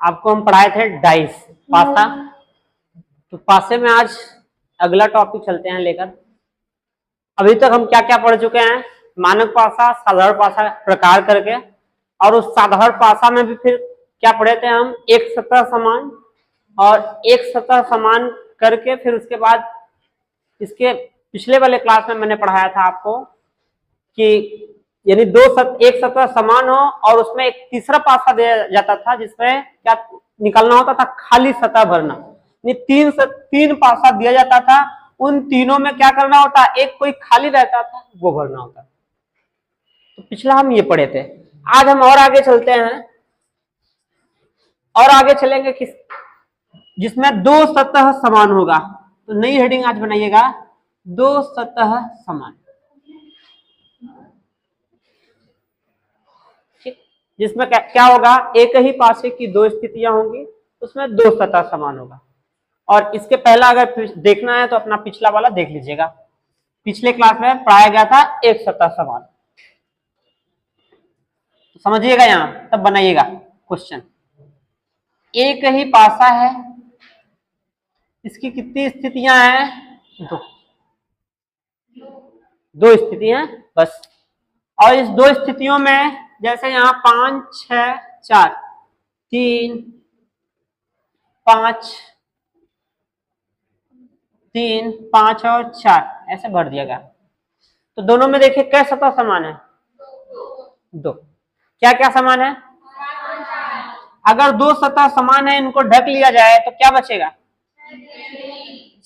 आपको हम पढ़ाए थे डाइस पासा। तो पासे में आज अगला टॉपिक चलते हैं लेकर। अभी तक हम क्या क्या पढ़ चुके हैं, मानक पासा, साधारण पासा प्रकार करके, और उस साधारण पासा में भी फिर क्या पढ़े थे हम, एक सतह समान, और एक सतह समान करके फिर उसके बाद इसके पिछले वाले क्लास में मैंने पढ़ाया था आपको कि यानी एक सतह समान हो और उसमें एक तीसरा पासा दिया जाता था जिसमें क्या निकालना होता था, खाली सतह भरना। तीन पासा दिया जाता था, उन तीनों में क्या करना होता, एक कोई खाली रहता था वो भरना होता। तो पिछला हम ये पढ़े थे। आज हम और आगे चलते हैं, और आगे चलेंगे किस जिसमें दो सतह समान होगा। तो नई हेडिंग आज बनाइएगा, दो सतह समान, जिसमें क्या होगा, एक ही पासे की दो स्थितियां होंगी, उसमें दो सतह समान होगा। और इसके पहला अगर देखना है तो अपना पिछला वाला देख लीजिएगा। पिछले क्लास में पढ़ाया गया था एक सतह समान। तो समझिएगा, यहां तब बनाइएगा क्वेश्चन। एक ही पासा है, इसकी कितनी स्थितियां हैं, दो स्थितियां बस। और इस दो स्थितियों में जैसे यहाँ 5 6 4, 3 5, 3 5 और 4 ऐसे भर दिया गया। तो दोनों में देखिए क्या सतह समान है, दो। क्या क्या समान है, अगर दो सतह समान है, इनको ढक लिया जाए तो क्या बचेगा,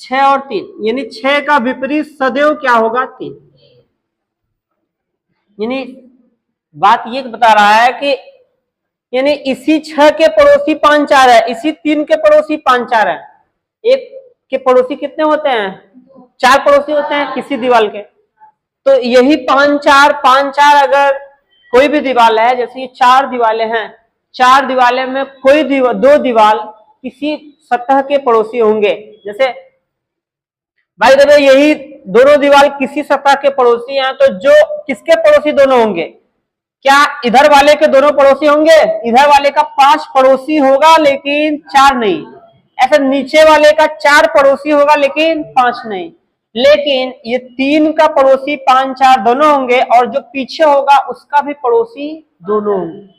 6 और 3, यानी 6 का विपरीत सदैव क्या होगा, 3। यानी बात ये बता रहा है कि यानी इसी 6 के पड़ोसी 5 4 है, इसी 3 के पड़ोसी 5 4 है। एक के पड़ोसी कितने होते हैं, 4 पड़ोसी होते हैं किसी दीवार के। तो यही 5 4 अगर कोई भी दीवार है, जैसे ये 4 दीवारें हैं, 4 दीवारें में कोई दो दीवार किसी सतह के पड़ोसी होंगे। जैसे भाई देखो यही दोनों दीवार किसी सतह के पड़ोसी हैं, तो जो किसके पड़ोसी दोनों होंगे, क्या इधर वाले के दोनों पड़ोसी होंगे, इधर वाले का 5 पड़ोसी होगा लेकिन 4 नहीं। ऐसे नीचे वाले का 4 पड़ोसी होगा लेकिन 5 नहीं। लेकिन ये 3 का पड़ोसी 5 4 दोनों होंगे, और जो पीछे होगा उसका भी पड़ोसी दोनों होंगे।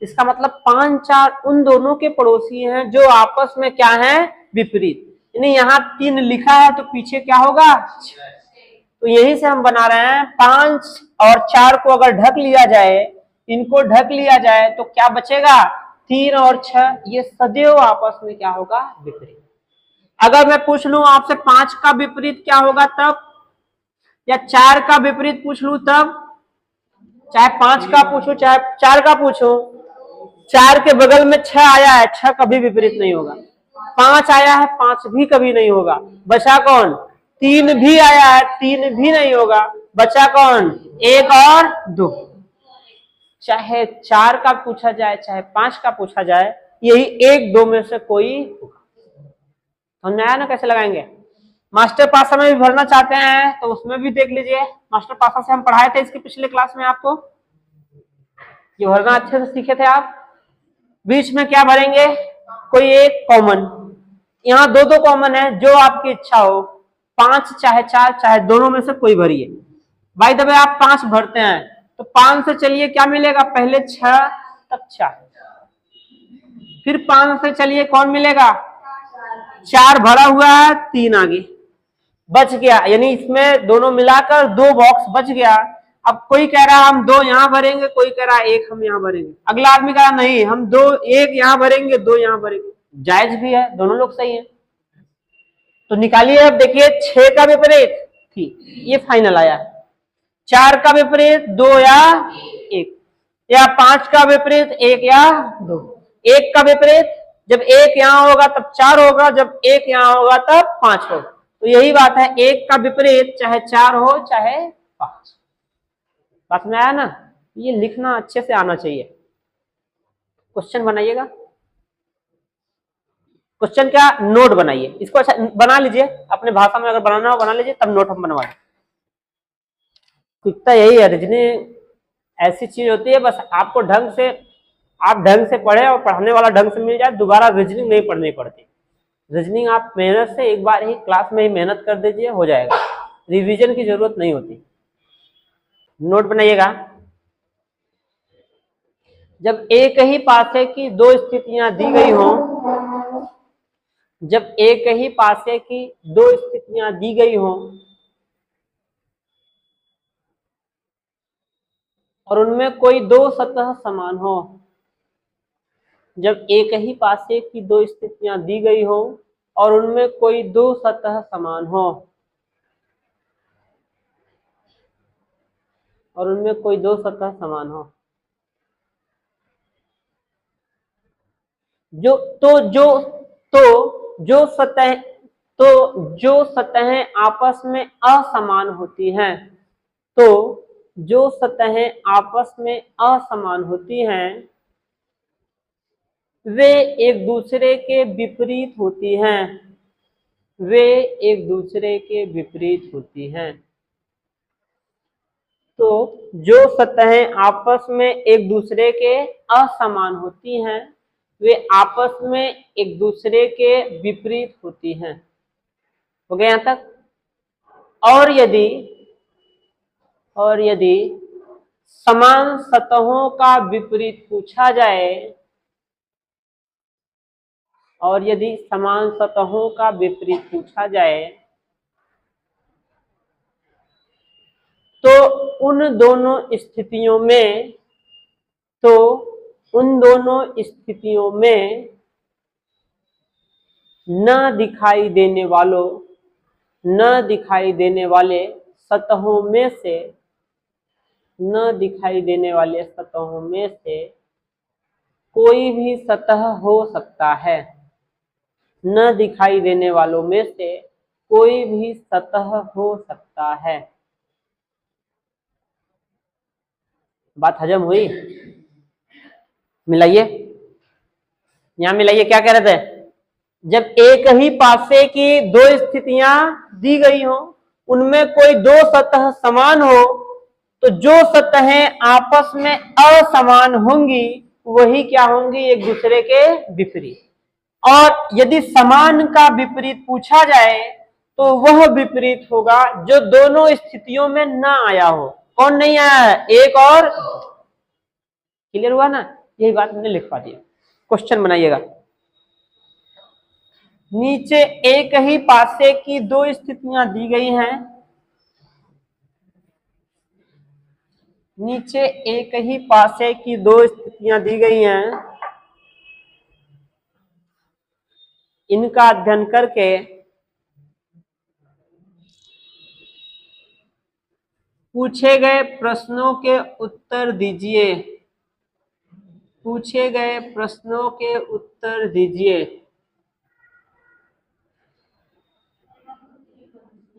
इसका मतलब 5 4 उन दोनों के पड़ोसी हैं जो आपस में क्या है, विपरीत। यानी यहाँ 3 लिखा है तो पीछे क्या होगा, 6। तो यही से हम बना रहे हैं 5 और 4 को अगर ढक लिया जाए, इनको ढक लिया जाए तो क्या बचेगा, 3 और 6, ये सदैव आपस में क्या होगा, विपरीत। अगर मैं पूछ लूं आपसे 5 का विपरीत क्या होगा तब, या 4 का विपरीत पूछ लूं तब, चाहे 5 का पूछूं चाहे 4 का पूछूं, 4 के बगल में 6 आया है, 6 कभी विपरीत नहीं होगा। 5 आया है, 5 भी कभी नहीं होगा। बचा कौन, 3 भी आया है, 3 भी नहीं होगा। बचा कौन, 1 और 2। चाहे 4 का पूछा जाए चाहे 5 का पूछा जाए, यही 1 2 में से कोई होगा। समझ आया ना कैसे लगाएंगे। मास्टर पासा में भी भरना चाहते हैं तो उसमें भी देख लीजिए, मास्टर पासा से हम पढ़ाए थे इसके पिछले क्लास में आपको, ये भरना अच्छे से सीखे थे आप। बीच में क्या भरेंगे, कोई एक कॉमन, यहाँ 2 2 कॉमन है, जो आपकी इच्छा हो, 5 चाहे 4 चाहे दोनों में से कोई भरिए। भाई दबे आप 5 भरते हैं तो 5 से चलिए क्या मिलेगा, पहले 6 तब 4, फिर 5 से चलिए कौन मिलेगा, 4 भरा हुआ है, 3 आगे बच गया, यानी इसमें दोनों मिलाकर 2 बॉक्स बच गया। अब कोई कह रहा है हम 2 यहां भरेंगे, कोई कह रहा है 1 हम यहां भरेंगे, अगला आदमी कह रहा नहीं हम 2 1 यहां भरेंगे 2 यहां भरेंगे। जायज भी है, दोनों लोग सही है। तो निकालिए, अब देखिए 6 का विपरीत ठीक, ये फाइनल आया। 4 का विपरीत 2 या 1, या 5 का विपरीत 1 या 2। 1 का विपरीत जब 1 यहां होगा तब 4 होगा, जब 1 यहां होगा तब 5 होगा। तो यही बात है, 1 का विपरीत चाहे 4 हो चाहे 5। बात में आया ना, ये लिखना अच्छे से आना चाहिए। क्वेश्चन बनाइएगा, क्वेश्चन क्या, नोट बनाइए, इसको अच्छा बना लीजिए, अपने भाषा में अगर बनाना हो बना लीजिए, तब नोट हम बनवा दें। दिखता यही है, रीजनिंग ऐसी चीज होती है, बस आपको ढंग से आप ढंग से पढ़े और पढ़ाने वाला ढंग से मिल जाए, दोबारा रीजनिंग नहीं पढ़नी पड़ती। रीजनिंग आप मेहनत से एक बार ही क्लास में ही मेहनत कर दीजिए, हो जाएगा, रिवीजन की जरूरत नहीं होती। नोट बनाइएगा। जब एक ही पासे की दो स्थितियां दी गई हों, जब एक ही पासे की दो स्थितियां दी गई हों और उनमें कोई दो सतह समान हो, जब एक ही पासे की दो स्थितियां दी गई हो और उनमें कोई दो सतह समान हो, और उनमें कोई दो सतह समान हो, जो तो जो तो जो सतह तो जो सतहें आपस में असमान होती हैं, तो जो सतहें आपस में असमान होती हैं वे एक दूसरे के विपरीत होती हैं, वे एक दूसरे के विपरीत होती हैं। तो जो सतहें आपस में एक दूसरे के असमान होती हैं वे आपस में एक दूसरे के विपरीत होती हैं। हो गया यहां तक? और यदि समान सतहों का विपरीत पूछा जाए, और यदि समान सतहों का विपरीत पूछा जाए तो उन दोनों स्थितियों में न दिखाई देने वाले सतहों में से कोई भी सतह हो सकता है। न दिखाई देने वालों में से कोई भी सतह हो सकता है। बात हजम हुई? मिलाइए, यहां मिलाइए। क्या कह रहे थे? जब एक ही पासे की दो स्थितियां दी गई हो, उनमें कोई दो सतह समान हो, तो जो सतहें आपस में असमान होंगी वही क्या होंगी? एक दूसरे के विपरीत। और यदि समान का विपरीत पूछा जाए तो वह विपरीत होगा जो दोनों स्थितियों में ना आया हो। कौन नहीं आया है? एक और। क्लियर हुआ ना? यही बात हमने लिख पा दिया। क्वेश्चन बनाइएगा। नीचे एक ही पासे की दो स्थितियां दी गई हैं, नीचे एक ही पासे की दो स्थितियां दी गई हैं, इनका अध्ययन करके पूछे गए प्रश्नों के उत्तर दीजिए। पूछे गए प्रश्नों के उत्तर दीजिए।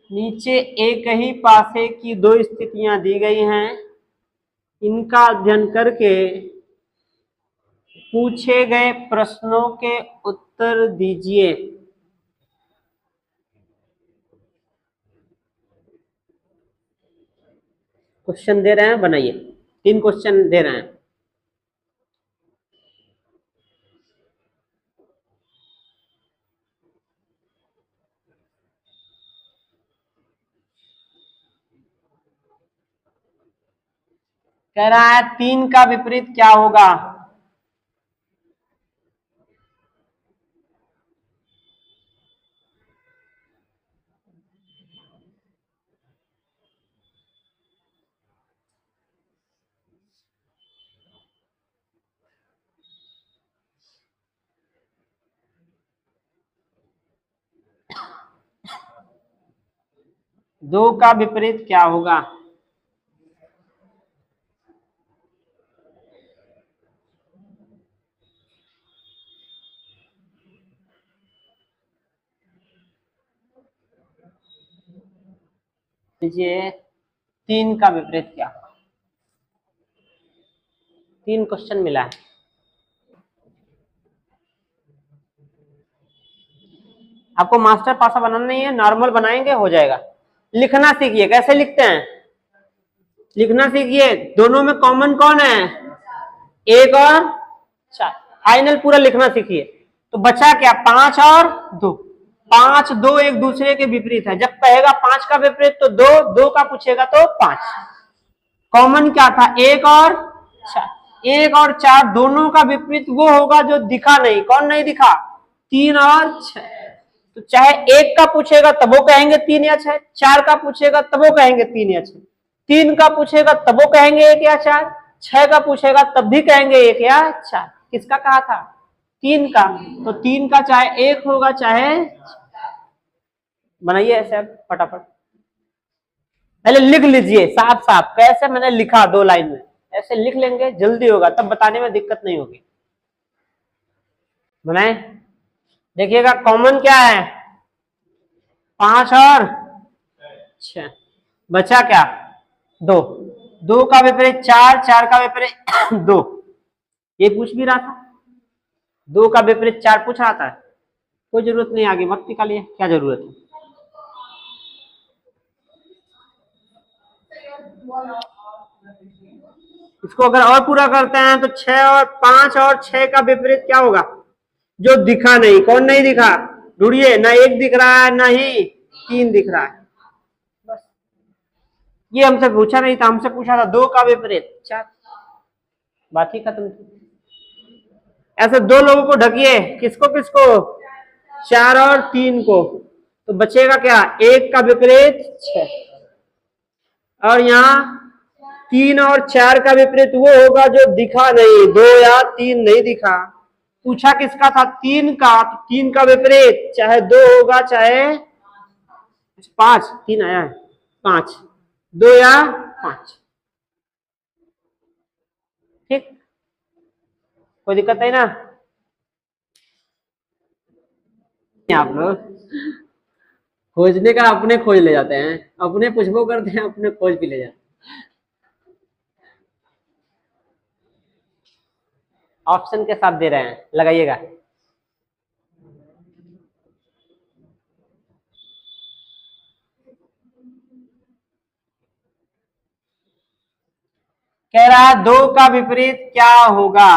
नीचे एक ही पासे की दो स्थितियां दी गई हैं, इनका अध्ययन करके पूछे गए प्रश्नों के उत्तर दीजिए। क्वेश्चन दे रहे हैं, बनाइए। 3 क्वेश्चन दे रहे हैं। कह रहा है 3 का विपरीत क्या होगा? दो का विपरीत क्या होगा? लीजिए, 3 का विपरीत क्या होगा? 3 क्वेश्चन मिला है। आपको मास्टर पासा बनाना नहीं है, नॉर्मल बनाएंगे, हो जाएगा। लिखना सीखिए। कैसे लिखते हैं? लिखना सीखिए। दोनों में कॉमन कौन है? एक और 4। फाइनल पूरा लिखना सीखिए। तो बचा क्या, 5 और 2। 5 2 एक दूसरे के विपरीत है। जब कहेगा 5 का विपरीत तो 2, 2 का पूछेगा तो 5। कॉमन क्या था, 1 और 4। 1 और 4 दोनों का विपरीत वो होगा जो दिखा नहीं। कौन नहीं दिखा, 3 और 6। तो चाहे 1 का पूछेगा तब वो कहेंगे 3 या 6, 4 का पूछेगा तब वो कहेंगे 3 या 6, 3 का पूछेगा तब वो कहेंगे 1 या 4, 6 का पूछेगा तब भी कहेंगे 1 या 4। किसका कहा था, 3 का। तो 3 का चाहे 1 होगा चाहे, बनाइए ऐसे फटाफट। पहले लिख लीजिए साफ साफ, कैसे मैंने लिखा 2 लाइन में, ऐसे लिख लेंगे जल्दी होगा, तब बताने में दिक्कत नहीं होगी। बनाए, देखिएगा कॉमन क्या है, 5 और 6। बचा क्या, 2। 2 का विपरीत 4, 4 का विपरीत 2। ये पूछ भी रहा था, 2 का विपरीत 4 पूछ रहा था। कोई जरूरत नहीं, आगे वक्त निकालिए, क्या जरूरत है। इसको अगर और पूरा करते हैं तो 6 और 5 और 6 का विपरीत क्या होगा, जो दिखा नहीं। कौन नहीं दिखा, ढूंढिए, ना 1 दिख रहा है ना ही 3 दिख रहा है। बस ये हमसे पूछा नहीं था, हमसे पूछा था 2 का विपरीत 4, बात ही खत्म थी। ऐसे 2 लोगों को ढकिए, किसको किसको, 4 और 3 को। तो बचेगा क्या, 1 का विपरीत 6, और यहाँ 3 और 4 का विपरीत वो होगा जो दिखा नहीं। 2 या 3 नहीं दिखा। पूछा किसका था, 3 का। तो 3 का विपरीत चाहे 2 होगा चाहे 5, 3 आया है, 5, 2 या 5। ठीक, कोई दिक्कत नहीं ना। आप लोग खोजने का अपने खोज ले जाते हैं, अपने पुछबो करते हैं, अपने खोज भी ले जाते हैं। ऑप्शन के साथ दे रहे हैं, लगाइएगा। कह रहा है 2 का विपरीत क्या होगा।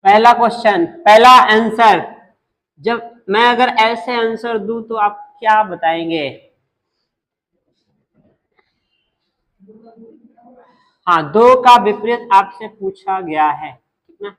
पहला क्वेश्चन, पहला आंसर। जब मैं अगर ऐसे आंसर दूं तो आप क्या बताएंगे। हाँ, 2 का विपरीत आपसे पूछा गया है, ठीक ना।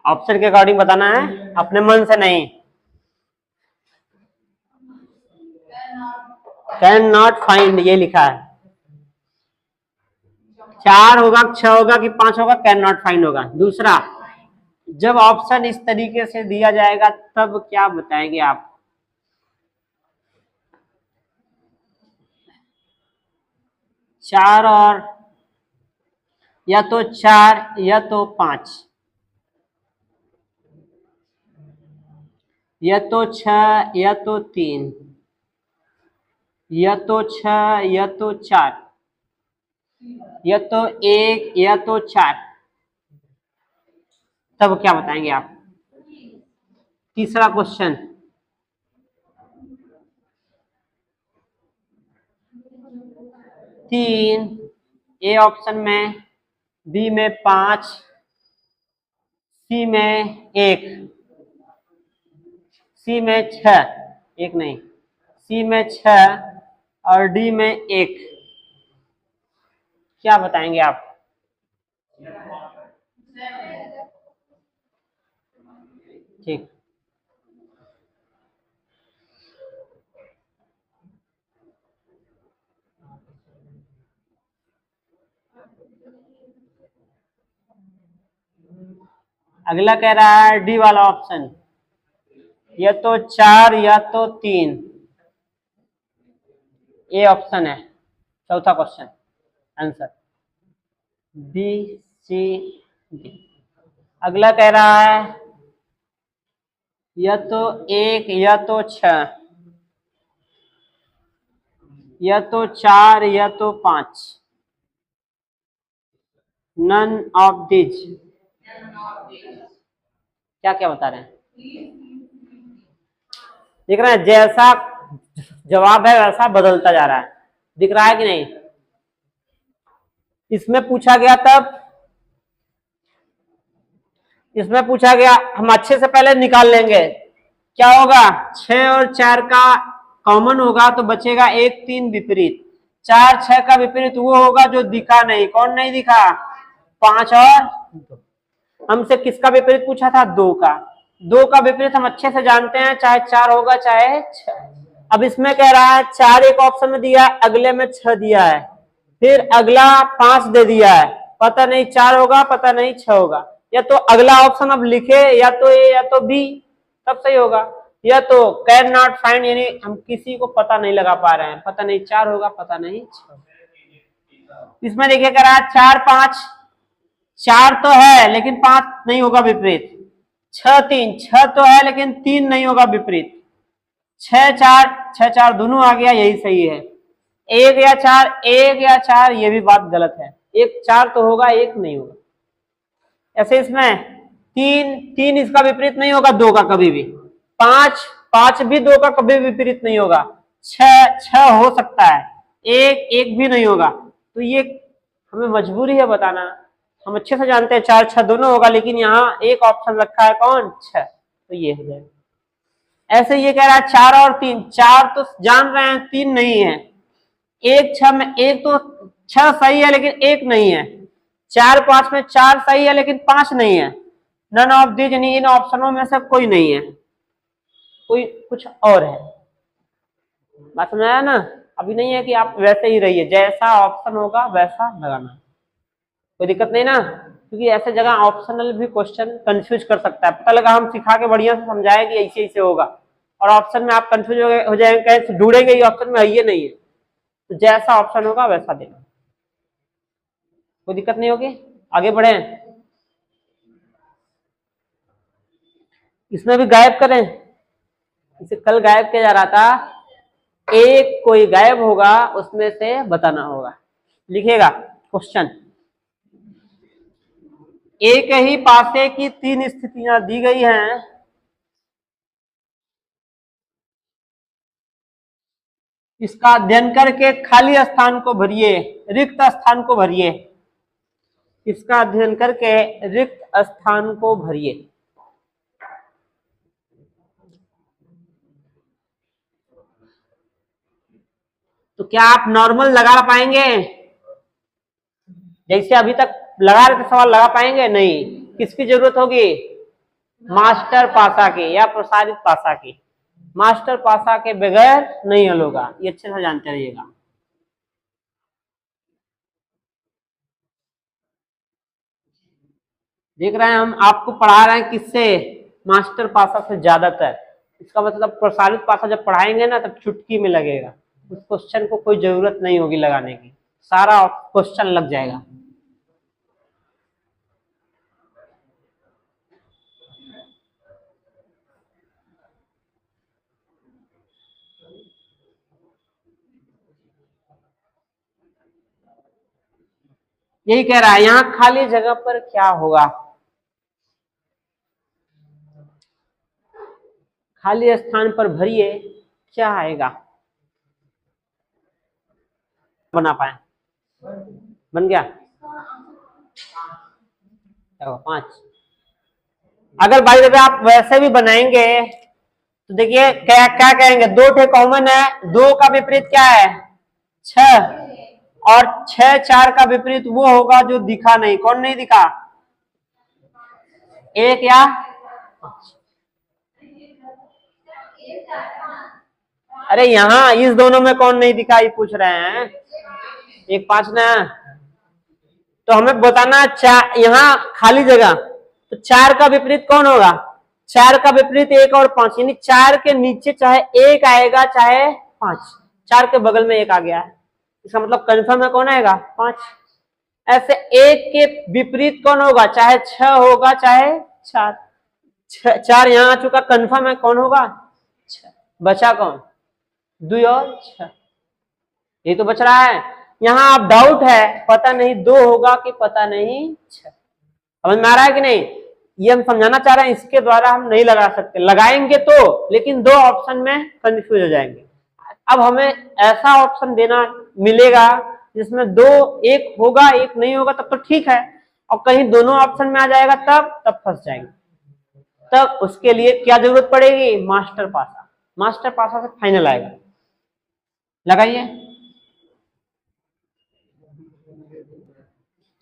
ऑप्शन के अकॉर्डिंग बताना है, अपने मन से नहीं। कैन नॉट फाइंड ये लिखा है। 4 होगा, 6 होगा कि 5 होगा, कैन नॉट फाइंड होगा। दूसरा, जब ऑप्शन इस तरीके से दिया जाएगा तब क्या बताएंगे आप। चार और या तो 4 या तो 5, या तो 6 या तो 3, या तो 6 या तो 4, या तो 1 या तो 4, तब क्या बताएंगे आप। तीसरा क्वेश्चन, 3 ए ऑप्शन में, बी में 5, सी में 1, सी में 6, 1 नहीं, सी में 6 और डी में 1, क्या बताएंगे आप। ठीक, अगला कह रहा है डी वाला ऑप्शन, या तो 4 या तो 3, ए ऑप्शन है चौथा question answer, B C D. अगला कह रहा है या तो 1 या तो 6, या तो 4 या तो 5, नन ऑफ दिस। क्या क्या बता रहे हैं, दिख रहा है? जैसा जवाब है वैसा बदलता जा रहा है, दिख रहा है कि नहीं? इसमें पूछा गया तब, इसमें पूछा गया, हम अच्छे से पहले निकाल लेंगे। क्या होगा, 6 और 4 का कॉमन होगा तो बचेगा 1 3 विपरीत। 4 6 का विपरीत वो होगा जो दिखा नहीं। कौन नहीं दिखा? 5 और 2। हमसे किसका विपरीत पूछा था? 2 का। 2 का विपरीत हम अच्छे से जानते हैं, चाहे 4 होगा चाहे 6। अब इसमें कह रहा है 4 एक ऑप्शन में दिया है, अगले में 6 दिया है, फिर अगला 5 दे दिया है, पता नहीं 4 होगा पता नहीं 6 होगा। या तो अगला ऑप्शन अब लिखे, या तो ए या तो बी, तब सही होगा। या तो कैन नॉट फाइंड, यानी हम किसी को पता नहीं लगा पा रहे हैं, पता नहीं 4 होगा पता नहीं 6। इसमें देखिए कह रहा है 4 5, 4 तो है लेकिन 5 नहीं होगा विपरीत। 6 3, 6 तो है लेकिन 3 नहीं होगा विपरीत। 6 4, 6 4 दोनों आ गया, यही सही है। 1 या 4, 1 या 4, ये भी बात गलत है। 1 4 तो होगा, 1 नहीं होगा। ऐसे इसमें 3 3 इसका विपरीत नहीं होगा 2 का कभी भी। 5 5 भी 2 का कभी विपरीत नहीं होगा। 6 6 हो सकता है, 1 1 भी नहीं होगा। तो ये हमें मजबूरी है बताना। हम अच्छे से जानते हैं 4 6 दोनों होगा, लेकिन यहाँ एक ऑप्शन रखा है कौन? 6, तो ये हो जाएगा। ऐसे ये कह रहा है 4 और 3, 4 तो जान रहे हैं 3 नहीं है। 1 6 में 1 तो 6 सही है लेकिन 1 नहीं है। 4 5 में 4 सही है लेकिन 5 नहीं है। नन ऑफ दिस, यानी इन ऑप्शनों में से कोई नहीं है, कोई कुछ और है। बात समझ आया ना? अभी नहीं है कि आप वैसे ही रहिए, जैसा ऑप्शन होगा वैसा लगाना, कोई दिक्कत नहीं ना। क्योंकि ऐसे जगह ऑप्शनल भी क्वेश्चन कंफ्यूज कर सकता है। पता लगा हम सिखा के बढ़िया से समझाए कि ऐसे ऐसे होगा, और ऑप्शन में आप कंफ्यूज हो जाएंगे, कहीं ढूंढेंगे ये ऑप्शन में है ये नहीं है। तो जैसा ऑप्शन होगा वैसा देना, कोई दिक्कत नहीं होगी। आगे बढ़े, इसमें भी गायब करें। इसे कल गायब किया जा रहा था, एक कोई गायब होगा उसमें से बताना होगा। लिखेगा क्वेश्चन, एक ही पासे की 3 स्थितियां दी गई हैं, इसका अध्ययन करके खाली स्थान को भरिए, रिक्त स्थान को भरिए। इसका अध्ययन करके रिक्त स्थान को भरिए। तो क्या आप नॉर्मल लगा पाएंगे? जैसे अभी तक लगा रहे थे सवाल, लगा पाएंगे? नहीं। किसकी जरूरत होगी? मास्टर पासा की या प्रसारित पासा की। मास्टर पासा के बगैर नहीं हल होगा, ये अच्छे से जानते रहिएगा। देख रहे हैं हम आपको पढ़ा रहे हैं किससे? मास्टर पासा से ज्यादातर। इसका मतलब प्रसारित पासा जब पढ़ाएंगे ना तब चुटकी में लगेगा, उस क्वेश्चन को कोई जरूरत नहीं होगी लगाने की, सारा क्वेश्चन लग जाएगा। यही कह रहा है, यहाँ खाली जगह पर क्या होगा? खाली स्थान पर भरिए, क्या आएगा? बना पाए? बन गया? 5। अगर भाई देखिए आप वैसे भी बनाएंगे तो देखिए क्या क्या कहेंगे, 2 ठे कॉमन है, 2 का विपरीत क्या है? 6, और 6 4 का विपरीत वो होगा जो दिखा नहीं। कौन नहीं दिखा? 1 या 5। अरे यहाँ इस दोनों में कौन नहीं दिखा ये पूछ रहे हैं? 1 5 ना, तो हमें बताना यहाँ खाली जगह, तो 4 का विपरीत कौन होगा? 4 का विपरीत 1 और 5, यानी 4 के नीचे चाहे 1 आएगा चाहे 5। 4 के बगल में 1 आ गया है, इसका मतलब कंफर्म है कौन आएगा? 5। ऐसे 1 के विपरीत कौन होगा? चाहे 6 होगा चाहे 4। 4 यहाँ आ चुका, कंफर्म है कौन होगा? 6। बचा कौन? 2 और 6। ये तो बच रहा है। यहाँ अब डाउट है, पता नहीं 2 होगा कि पता नहीं 6। समझ में आ रहा है कि नहीं? ये हम समझाना चाह रहे हैं, इसके द्वारा हम नहीं लगा सकते, लगाएंगे तो लेकिन 2 ऑप्शन में कंफ्यूज हो जाएंगे। अब हमें ऐसा ऑप्शन देना मिलेगा जिसमें 2, एक होगा एक नहीं होगा, तब तो ठीक है, और कहीं दोनों ऑप्शन में आ जाएगा तब फंस जाएंगे। तब उसके लिए क्या जरूरत पड़ेगी? मास्टर पासा। मास्टर पासा से फाइनल आएगा। लगाइए।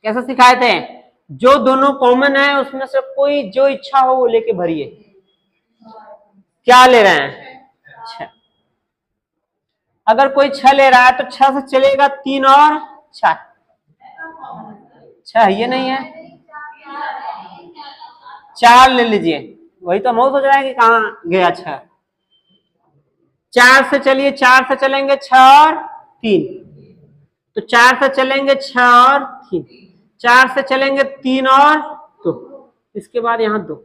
कैसे सिखाए थे? जो दोनों कॉमन है उसमें से कोई जो इच्छा हो वो लेके भरिए। क्या ले रहे हैं? 6। अगर कोई 6 ले रहा है तो 6 से चलेगा 3 और 4। 6 ये नहीं है, 4 ले लीजिए। वही तो हम सोच रहे हैं कि कहाँ गया 6। 4 से चलिए, 4 से चलेंगे 6 और 3, तो 4 से चलेंगे 6 और 3, 4 से चलेंगे 3 और 2, इसके बाद यहाँ 2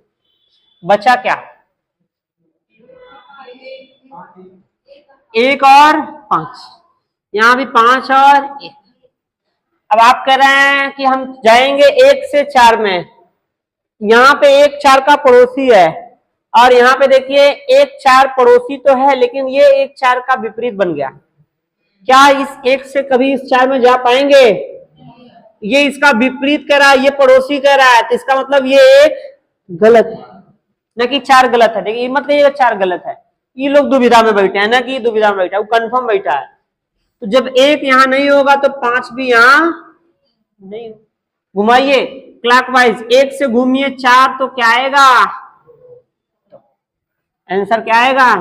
बचा क्या? 1 और 5, यहाँ भी 5 और 1। अब आप कह रहे हैं कि हम जाएंगे 1 से 4 में, यहाँ पे 1 4 का पड़ोसी है, और यहाँ पे देखिए 1 4 पड़ोसी तो है, लेकिन ये 1 4 का विपरीत बन गया। क्या इस 1 से कभी इस 4 में जा पाएंगे? ये इसका विपरीत कह रहा है, ये पड़ोसी कह रहा है, तो इसका मतलब ये 1 गलत है, न कि 4 गलत है। देखिए मतलब ये 4 गलत है, ये लोग दुविधा में बैठे हैं, ना कि दुविधा में बैठा है, वो कंफर्म बैठा है। तो जब 1 यहाँ नहीं होगा तो 5 भी यहाँ नहीं। घुमाइए क्लॉकवाइज, 1 से घूमिए 4 तो क्या आएगा? आंसर क्या आएगा?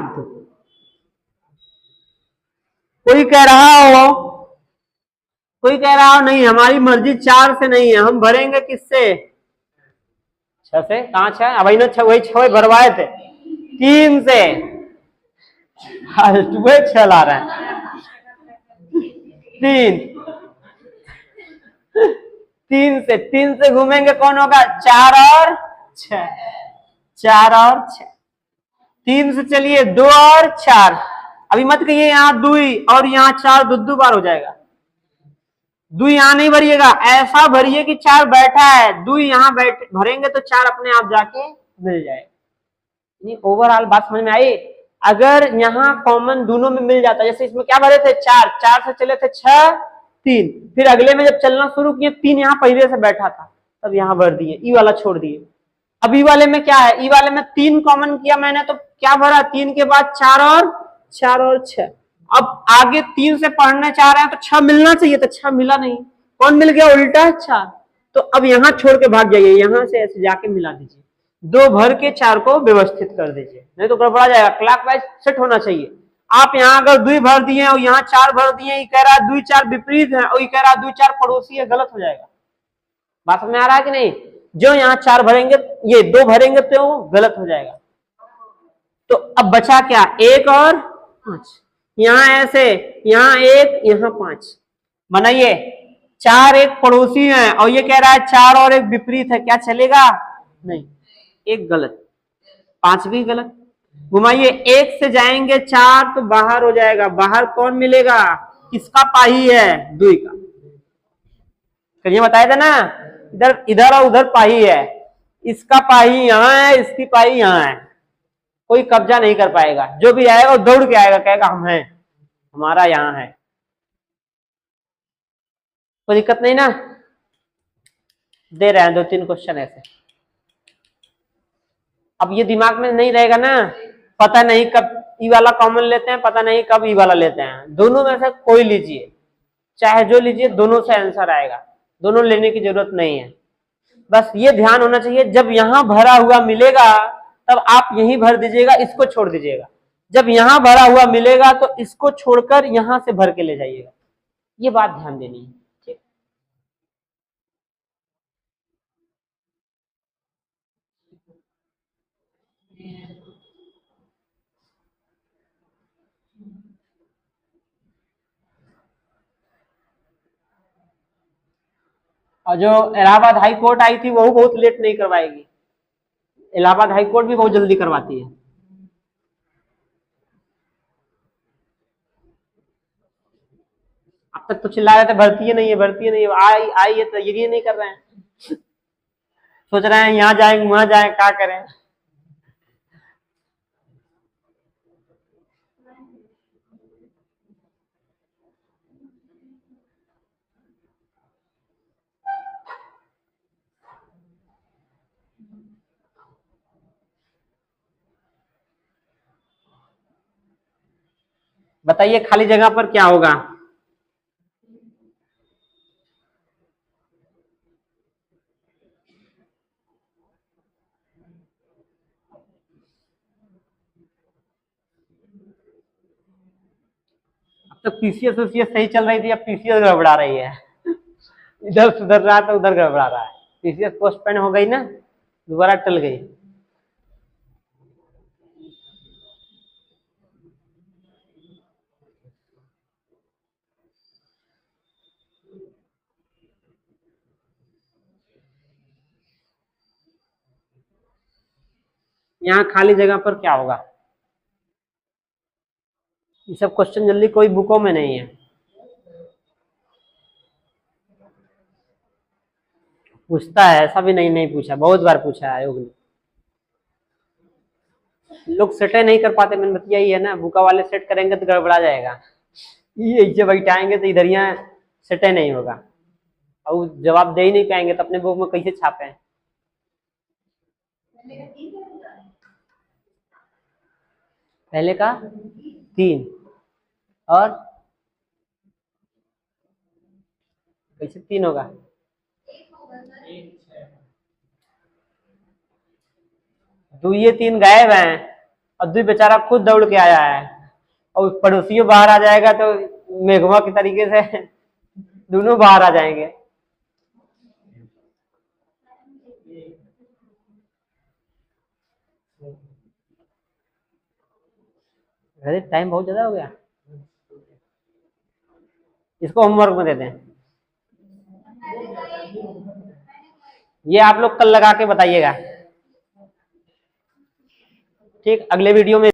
कोई कह रहा हो नहीं हमारी मर्जी 4 से नहीं है, हम भरेंगे किससे? 6 से। कहाँ 6? अब ना 6 वही 6 भरवाए थे 3 से। वही 6 ला रहे हैं 3 से घूमेंगे कौन होगा? 4 और 6, 4 और 6। 3 से चलिए 2 और 4, अभी मत कहिए यहाँ 2 और यहाँ 4 दो बार हो जाएगा। 2 यहाँ नहीं भरिएगा, ऐसा भरिए कि 4 बैठा है, 2 यहाँ भरेंगे तो 4 अपने आप जाके मिल जाएगा। ओवरऑल बात समझ में आई? अगर यहाँ कॉमन दोनों में मिल जाता, जैसे इसमें क्या भरे थे? 4, 4 से चले थे 6 3, फिर अगले में जब चलना शुरू किए 3 यहाँ पहले से बैठा था, तब यहाँ भर दिए, ई वाला छोड़ दिए। अब ई वाले में क्या है? ई वाले में 3 कॉमन किया मैंने, तो क्या भरा? 3 के बाद 4 और 6। अब आगे 3 से पढ़ने चाह रहे हैं तो 6 मिलना चाहिए, तो 6 मिला नहीं, कौन मिल गया? उल्टा 4। तो अब यहाँ छोड़ के भाग जाइए, यहाँ से ऐसे जाके मिला दीजिए, 2 भर के 4 को व्यवस्थित कर दीजिए, नहीं तो गड़बड़ा जाएगा। क्लॉकवाइज सेट होना चाहिए। आप यहाँ अगर 2 भर दिए और यहाँ 4 भर दिए, ये कह रहा है 2 4 विपरीत है, और ये कह रहा है 2 4 पड़ोसी है, गलत हो जाएगा। बात समझ में आ रहा है कि नहीं? जो यहाँ 4 भरेंगे, ये 2 भरेंगे तो गलत हो जाएगा। तो अब बचा क्या? 1 और 5, यहाँ ऐसे, यहाँ 1 यहाँ 5 बनाइए। 4 एक पड़ोसी है और ये कह रहा है 4 और 1 विपरीत है, क्या चलेगा? नहीं, 1 गलत, 5 भी गलत। घुमाइए, 1 से जाएंगे 4 तो बाहर हो जाएगा, बाहर कौन मिलेगा? किसका पाही है? 2 का। कल बताया था ना, इधर और उधर पाही है, इसका पाही यहाँ है, इसकी पाही यहाँ है, कोई कब्जा नहीं कर पाएगा। जो भी आएगा वो दौड़ के आएगा, कहेगा हम हैं, हमारा यहाँ है। कोई दिक्कत नहीं ना? दे रहे हैं 2-3 क्वेश्चन ऐसे। अब ये दिमाग में नहीं रहेगा ना, पता नहीं कब ई वाला कॉमन लेते हैं, पता नहीं कब ई वाला लेते हैं। दोनों में से कोई लीजिए, चाहे जो लीजिए, दोनों से आंसर आएगा, दोनों लेने की जरूरत नहीं है। बस ये ध्यान होना चाहिए, जब यहां भरा हुआ मिलेगा तब आप यहीं भर दीजिएगा, इसको छोड़ दीजिएगा। जब यहां भरा हुआ मिलेगा तो इसको छोड़कर यहां से भर के ले जाइएगा। ये बात ध्यान देनी है, ठीक। और जो इलाहाबाद हाई कोर्ट आई थी वो बहुत लेट नहीं करवाएगी, इलाहाबाद हाई कोर्ट भी बहुत जल्दी करवाती है। अब तक तो चिल्ला रहे थे भर्ती ही नहीं है, भर्ती ही नहीं है, आई आई है तो ये नहीं कर रहे हैं। सोच रहे हैं यहाँ जाएंगे वहां जाए, क्या करें। बताइए खाली जगह पर क्या होगा। अब तो पीसीएस उसीएस सही चल रही थी, अब पीसीएस गड़बड़ा रही है। इधर सुधर रहा है तो उधर गड़बड़ा रहा है। पीसीएस पोस्टपोन हो गई ना, दोबारा टल गई। यहाँ खाली जगह पर क्या होगा। ये सब क्वेश्चन जल्दी कोई बुकों में नहीं है। पूछता है, ऐसा भी नहीं नहीं पूछा, बहुत बार पूछा है आयोग ने। लोग सेट नहीं कर पाते, मैंने बतिया ही है ना, बुका वाले सेट करेंगे तो गड़बड़ा जाएगा। ये ऐसे बैठाएंगे तो इधर यहाँ सेट नहीं होगा, और जवाब दे ही नहीं पाएंगे तो अपने बुक में कैसे छापे। पहले का 3 और कैसे 3 होगा। दुइये 3 गायब हैं और दुई बेचारा खुद दौड़ के आया है, और पड़ोसियों बाहर आ जाएगा तो मेघवा के तरीके से दोनों बाहर आ जाएंगे। अरे टाइम बहुत ज्यादा हो गया, इसको होमवर्क में दे दें। ये आप लोग कल लगा के बताइएगा। ठीक, अगले वीडियो में